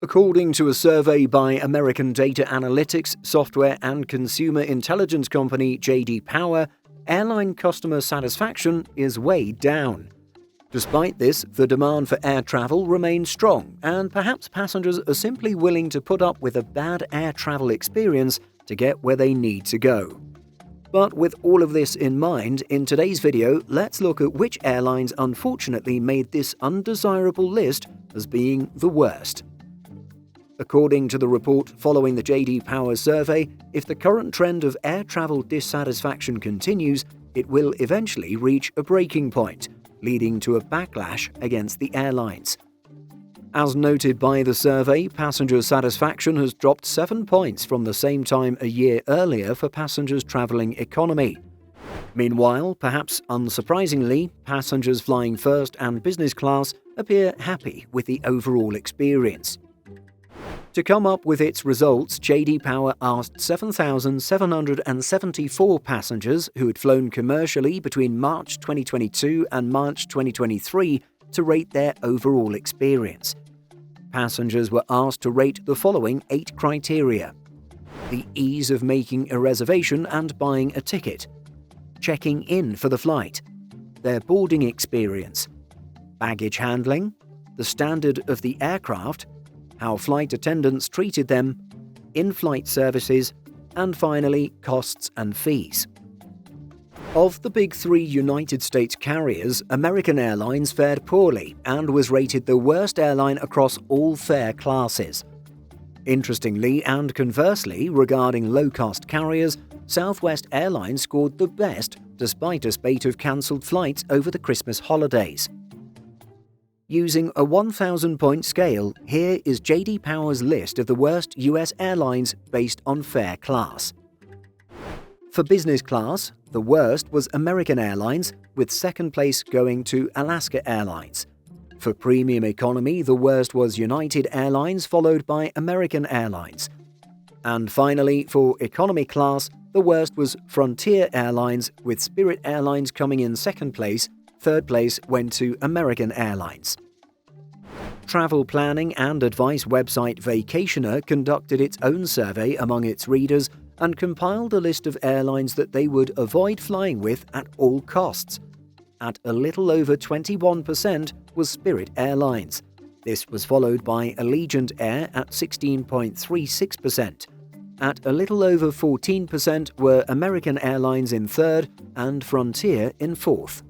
According to a survey by American data analytics, software and consumer intelligence company J.D. Power, airline customer satisfaction is way down. Despite this, the demand for air travel remains strong, and perhaps passengers are simply willing to put up with a bad air travel experience to get where they need to go. But with all of this in mind, in today's video, let's look at which airlines unfortunately made this undesirable list as being the worst. According to the report following the J.D. Power survey, if the current trend of air travel dissatisfaction continues, it will eventually reach a breaking point, leading to a backlash against the airlines. As noted by the survey, passenger satisfaction has dropped 7 points from the same time a year earlier for passengers traveling economy. Meanwhile, perhaps unsurprisingly, passengers flying first and business class appear happy with the overall experience. To come up with its results, J.D. Power asked 7,774 passengers who had flown commercially between March 2022 and March 2023 to rate their overall experience. Passengers were asked to rate the following 8 criteria: the ease of making a reservation and buying a ticket, checking in for the flight, their boarding experience, baggage handling, the standard of the aircraft, how flight attendants treated them, in-flight services, and finally, costs and fees. Of the big 3 United States carriers, American Airlines fared poorly and was rated the worst airline across all fare classes. Interestingly and conversely, regarding low-cost carriers, Southwest Airlines scored the best despite a spate of cancelled flights over the Christmas holidays. Using a 1,000-point scale, here is J.D. Power's list of the worst U.S. airlines based on fare class. For business class, the worst was American Airlines, with second place going to Alaska Airlines. For premium economy, the worst was United Airlines, followed by American Airlines. And finally, for economy class, the worst was Frontier Airlines, with Spirit Airlines coming in second place. Third place went to American Airlines. Travel planning and advice website Vacationer conducted its own survey among its readers and compiled a list of airlines that they would avoid flying with at all costs. At a little over 21% was Spirit Airlines. This was followed by Allegiant Air at 16.36%. At a little over 14% were American Airlines in third and Frontier in fourth.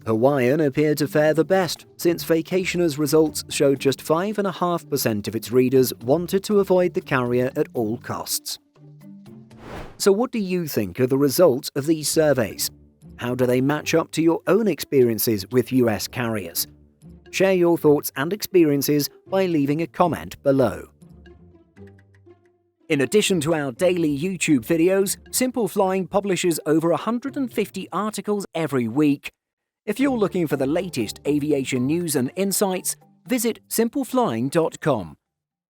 Hawaiian appeared to fare the best, since Vacationer's results showed just 5.5% of its readers wanted to avoid the carrier at all costs. So what do you think are the results of these surveys? How do they match up to your own experiences with US carriers? Share your thoughts and experiences by leaving a comment below. In addition to our daily YouTube videos, Simple Flying publishes over 150 articles every week. If you're looking for the latest aviation news and insights, visit simpleflying.com.